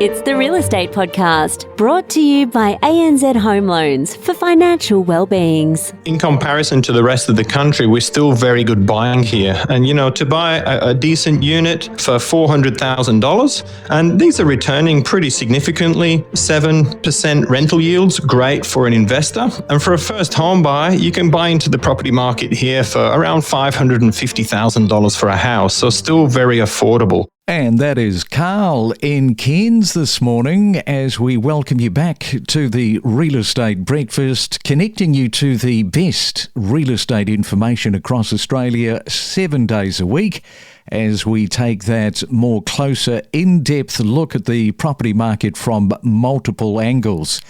It's the Real Estate Podcast, brought to you by ANZ Home Loans for financial well-beings. In comparison to the rest of the country, we're still very good buying here. And, to buy a decent unit for $400,000, and these are returning pretty significantly, 7% rental yields, great for an investor. And for a first home buyer, you can buy into the property market here for around $550,000 for a house, so still very affordable. And that is Karl in Cairns this morning as we welcome you back to the Real Estate Breakfast, connecting you to the best real estate information across Australia 7 days a week as we take that more closer, in-depth look at the property market from multiple angles.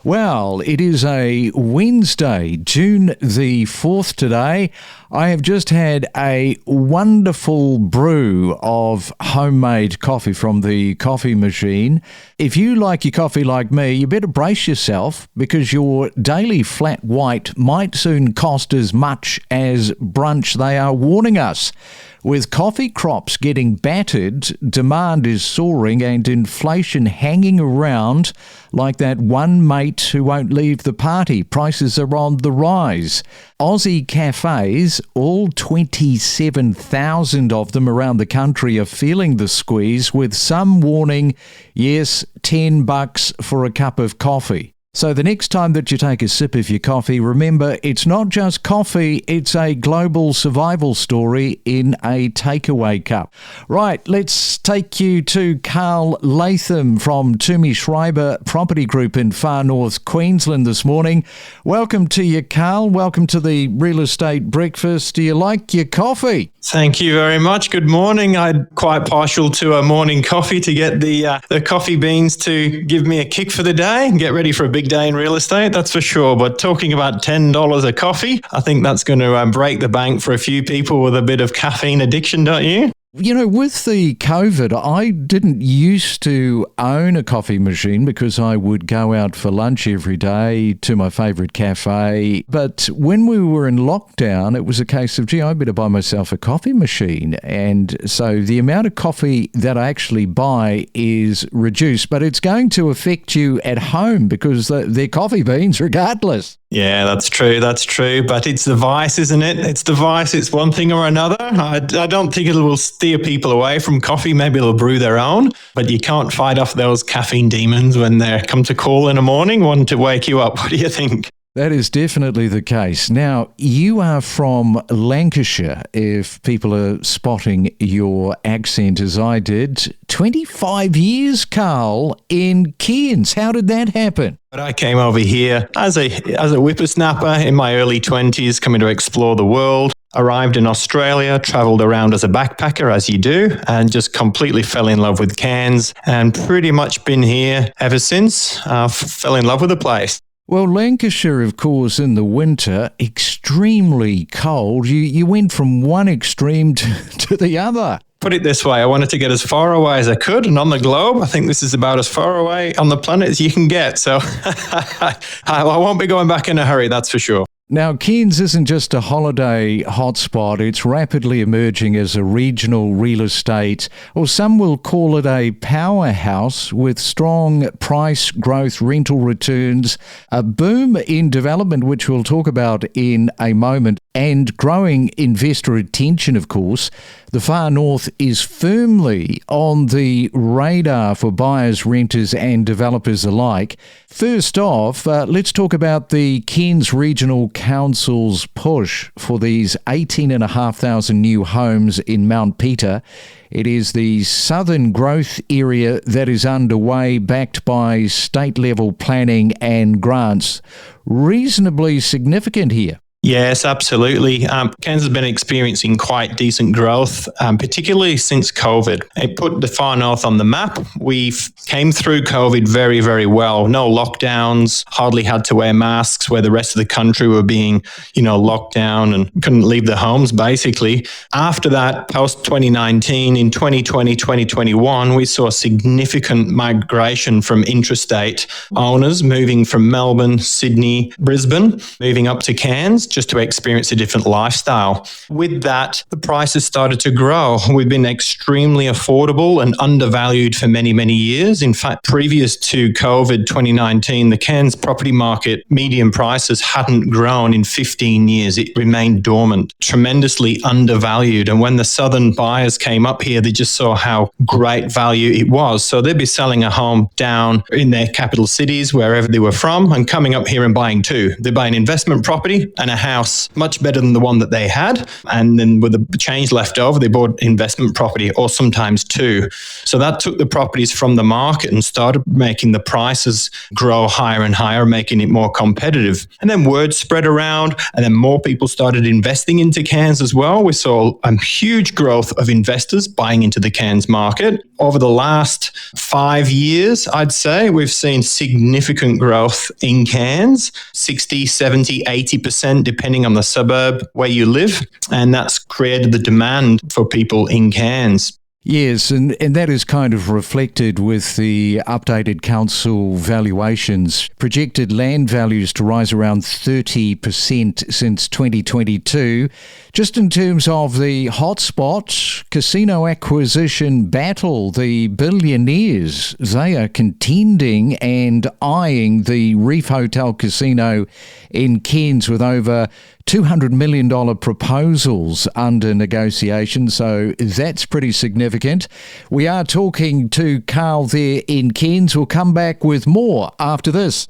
Well, it is a Wednesday, June the 4th today. I have just had a wonderful brew of homemade coffee from the coffee machine. If you like your coffee like me, you better brace yourself because your daily flat white might soon cost as much as brunch, they are warning us. With coffee crops getting battered, demand is soaring and inflation hanging around like that one mate who won't leave the party. Prices are on the rise. Aussie cafes, all 27,000 of them around the country, are feeling the squeeze, with some warning, yes, $10 for a cup of coffee. So the next time that you take a sip of your coffee, remember, it's not just coffee, it's a global survival story in a takeaway cup. Right, let's take you to Karl Latham from Twomey Schriber Property Group in far north Queensland this morning. Welcome to you, Karl. Welcome to the Real Estate Breakfast. Do you like your coffee? Thank you very much. Good morning. I'm quite partial to a morning coffee to get the coffee beans to give me a kick for the day and get ready for a big day in real estate, that's for sure. But talking about $10 a coffee, I think that's going to break the bank for a few people with a bit of caffeine addiction, don't you? With the COVID, I didn't used to own a coffee machine because I would go out for lunch every day to my favourite cafe. But when we were in lockdown, it was a case of, I better buy myself a coffee machine. And so the amount of coffee that I actually buy is reduced, but it's going to affect you at home because they're coffee beans regardless. Yeah, that's true. But it's the vice, isn't it? It's the vice. It's one thing or another. I don't think it will steer people away from coffee. Maybe they'll brew their own, but you can't fight off those caffeine demons when they come to call in the morning, wanting to wake you up. What do you think? That is definitely the case. Now, you are from Lancashire, if people are spotting your accent as I did. 25 years, Karl, in Cairns. How did that happen? But I came over here as a whippersnapper in my early 20s, coming to explore the world. Arrived in Australia, travelled around as a backpacker, as you do, and just completely fell in love with Cairns and pretty much been here ever since. Fell in love with the place. Well, Lancashire, of course, in the winter, extremely cold. You went from one extreme to the other. Put it this way, I wanted to get as far away as I could, and on the globe, I think this is about as far away on the planet as you can get. So I won't be going back in a hurry, that's for sure. Now, Cairns isn't just a holiday hotspot. It's rapidly emerging as a regional real estate, or some will call it a powerhouse, with strong price growth, rental returns, a boom in development, which we'll talk about in a moment, and growing investor attention, of course. The far north is firmly on the radar for buyers, renters and developers alike. First off, let's talk about the Cairns Regional Council's push for these 18,500 new homes in Mount Peter. It is the southern growth area that is underway, backed by state-level planning and grants. Reasonably significant here. Yes, absolutely. Cairns has been experiencing quite decent growth, particularly since COVID. It put the far north on the map. We came through COVID very, very well. No lockdowns, hardly had to wear masks where the rest of the country were being, locked down and couldn't leave their homes, basically. After that, post 2019, in 2020, 2021, we saw significant migration from intrastate owners moving from Melbourne, Sydney, Brisbane, moving up to Cairns just to experience a different lifestyle. With that, the prices started to grow. We've been extremely affordable and undervalued for many, many years. In fact, previous to COVID 2019, the Cairns property market median prices hadn't grown in 15 years. It remained dormant, tremendously undervalued. And when the southern buyers came up here, they just saw how great value it was. So they'd be selling a home down in their capital cities, wherever they were from, and coming up here and buying two. They buy an investment property and a house much better than the one that they had. And then with the change left over, they bought investment property, or sometimes two. So that took the properties from the market and started making the prices grow higher and higher, making it more competitive. And then word spread around, and then more people started investing into Cairns as well. We saw a huge growth of investors buying into the Cairns market. Over the last 5 years, I'd say, we've seen significant growth in Cairns, 60, 70, 80%, depending on the suburb where you live. And that's created the demand for people in Cairns. Yes, and that is kind of reflected with the updated council valuations. Projected land values to rise around 30% since 2022. Just in terms of the hotspot casino acquisition battle, the billionaires, they are contending and eyeing the Reef Hotel Casino in Cairns with over $200 million proposals under negotiation, so that's pretty significant. We are talking to Karl there in Cairns. We'll come back with more after this.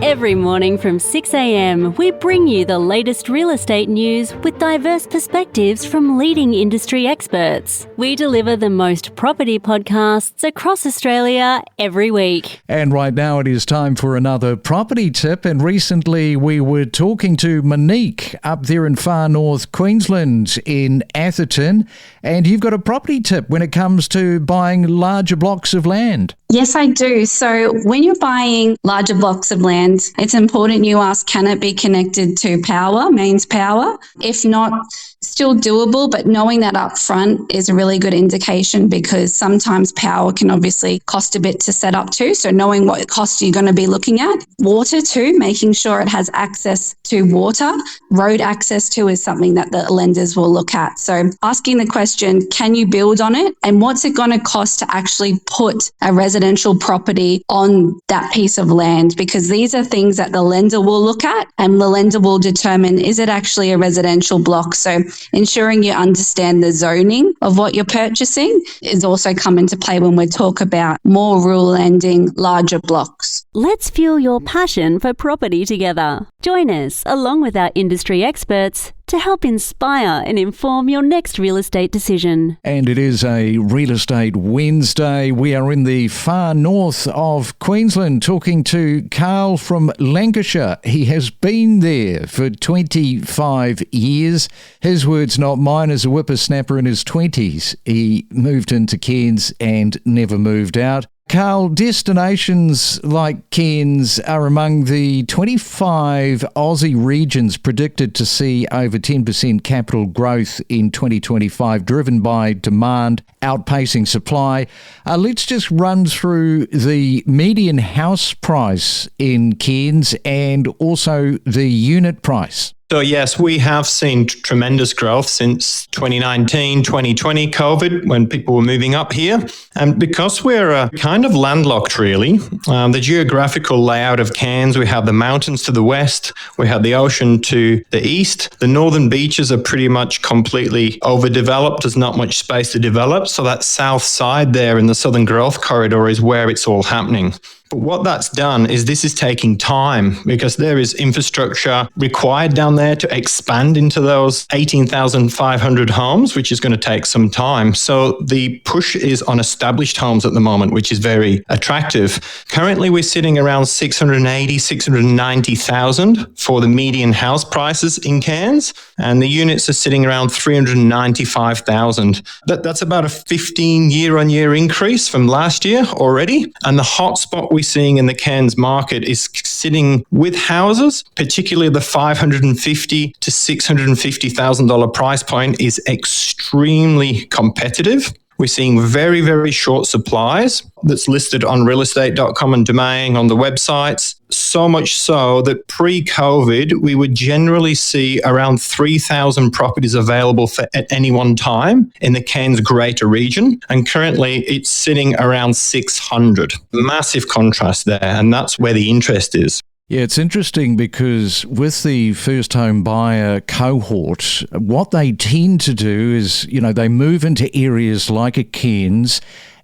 Every morning from 6 a.m, we bring you the latest real estate news with diverse perspectives from leading industry experts. We deliver the most property podcasts across Australia every week. And right now it is time for another property tip. And recently we were talking to Monique up there in far north Queensland in Atherton. And you've got a property tip when it comes to buying larger blocks of land. Yes, I do. So when you're buying larger blocks of land, it's important you ask, can it be connected to power, mains power? If not, still doable, but knowing that up front is a really good indication, because sometimes power can obviously cost a bit to set up to. So knowing what cost you're going to be looking at. Water too, making sure it has access to water. Road access too is something that the lenders will look at. So asking the question, can you build on it? And what's it going to cost to actually put a residential property on that piece of land? Because these are things that the lender will look at, and the lender will determine, is it actually a residential block? So ensuring you understand the zoning of what you're purchasing is also come into play when we talk about more rural lending, larger blocks. Let's fuel your passion for property together. Join us, along with our industry experts, to help inspire and inform your next real estate decision. And it is a Real Estate Wednesday. We are in the far north of Queensland talking to Karl from Lancashire. He has been there for 25 years. His words, not mine, as a whippersnapper in his 20s. He moved into Cairns and never moved out. Karl, destinations like Cairns are among the 25 Aussie regions predicted to see over 10% capital growth in 2025, driven by demand outpacing supply. Let's just run through the median house price in Cairns and also the unit price. So yes, we have seen tremendous growth since 2019, 2020, COVID, when people were moving up here. And because we're kind of landlocked, really, the geographical layout of Cairns, we have the mountains to the west, we have the ocean to the east. The northern beaches are pretty much completely overdeveloped. There's not much space to develop. So that south side there in the southern growth corridor is where it's all happening. But what that's done is this is taking time, because there is infrastructure required down there to expand into those 18,500 homes, which is going to take some time. So the push is on established homes at the moment, which is very attractive. Currently, we're sitting around 680, 690,000 for the median house prices in Cairns, and the units are sitting around 395,000. That's about a 15 year-on-year increase from last year already. And the hotspot we're seeing in the Cairns market is sitting with houses, particularly the $550,000 to $650,000 price point is extremely competitive. We're seeing very, very short supplies that's listed on realestate.com and Domain on the websites. So much so that pre-COVID, we would generally see around 3,000 properties available at any one time in the Cairns greater region. And currently it's sitting around 600. Massive contrast there. And that's where the interest is. Yeah, it's interesting because with the first home buyer cohort, what they tend to do is, they move into areas like a Cairns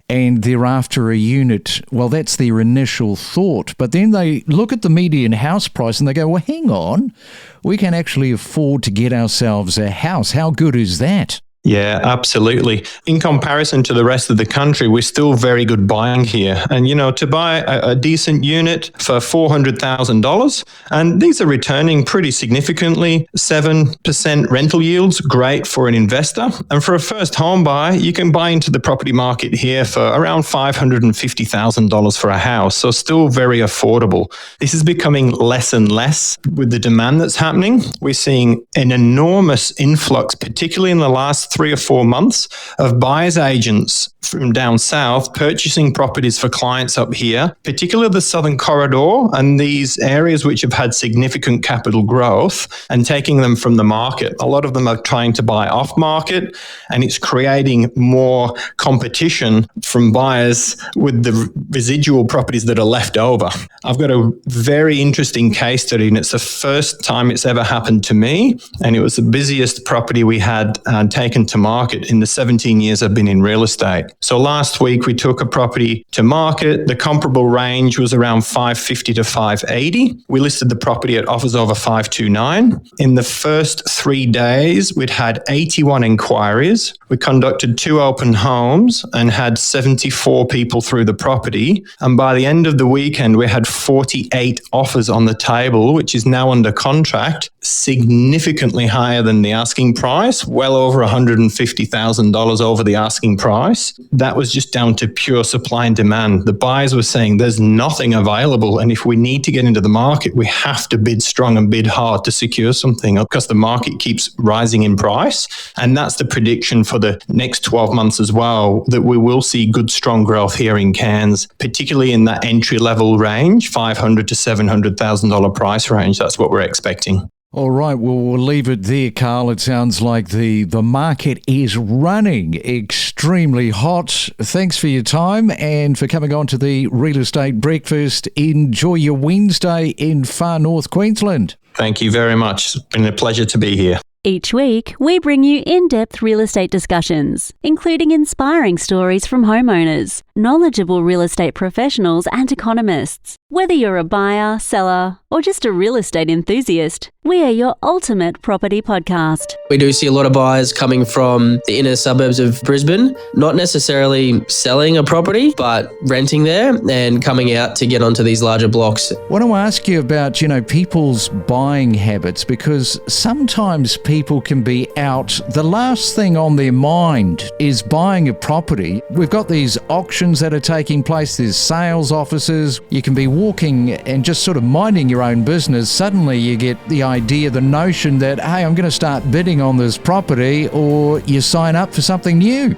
and they're after a unit. Well, that's their initial thought. But then they look at the median house price and they go, well, hang on, we can actually afford to get ourselves a house. How good is that? Yeah, absolutely. In comparison to the rest of the country, we're still very good buying here. And, to buy a decent unit for $400,000, and these are returning pretty significantly, 7% rental yields, great for an investor. And for a first home buyer, you can buy into the property market here for around $550,000 for a house. So still very affordable. This is becoming less and less with the demand that's happening. We're seeing an enormous influx, particularly in the last 3 or 4 months, of buyers agents from down south purchasing properties for clients up here, particularly the Southern Corridor and these areas which have had significant capital growth, and taking them from the market. A lot of them are trying to buy off market, and it's creating more competition from buyers with the residual properties that are left over. I've got a very interesting case study, and it's the first time it's ever happened to me, and it was the busiest property we had taken to market in the 17 years I've been in real estate. So last week we took a property to market. The comparable range was around 550 to 580. We listed the property at offers over 529. In the first 3 days, we'd had 81 inquiries. We conducted 2 open homes and had 74 people through the property. And by the end of the weekend, we had 48 offers on the table, which is now under contract, significantly higher than the asking price, well over $150,000 over the asking price. That was just down to pure supply and demand. The buyers were saying there's nothing available, and if we need to get into the market, we have to bid strong and bid hard to secure something because the market keeps rising in price. And that's the prediction for the next 12 months as well, that we will see good, strong growth here in Cairns, particularly in that entry-level range, $500,000 to $700,000 price range. That's what we're expecting. All right, well, we'll leave it there, Karl. It sounds like the market is running extremely hot. Thanks for your time and for coming on to the Real Estate Breakfast. Enjoy your Wednesday in far north Queensland. Thank you very much. It's been a pleasure to be here. Each week, we bring you in-depth real estate discussions, including inspiring stories from homeowners, knowledgeable real estate professionals and economists. Whether you're a buyer, seller, or just a real estate enthusiast, we are your ultimate property podcast. We do see a lot of buyers coming from the inner suburbs of Brisbane, not necessarily selling a property, but renting there and coming out to get onto these larger blocks. I want to ask you about, people's buying habits, because sometimes people can be out. The last thing on their mind is buying a property. We've got these auctions that are taking place. There's sales offices. You can be walking and just sort of minding your own business. Suddenly you get the idea, the notion that, hey, I'm going to start bidding on this property, or you sign up for something new.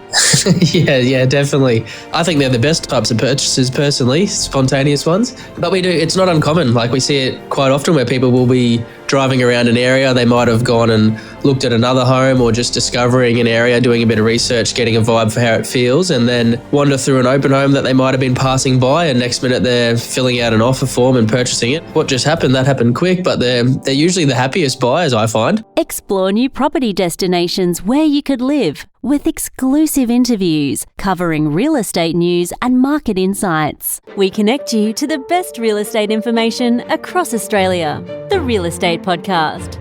Yeah, definitely. I think they're the best types of purchases personally, spontaneous ones. But it's not uncommon. Like we see it quite often where people will be driving around an area. They might have gone and looked at another home or just discovering an area, doing a bit of research, getting a vibe for how it feels, and then wander through an open home that they might have been passing by, and next minute they're filling out an offer form and purchasing it. What just happened? That happened quick, but they're usually the happiest buyers, I find. Explore new property destinations where you could live, with exclusive interviews covering real estate news and market insights. We connect you to the best real estate information across Australia. The Real Estate Podcast.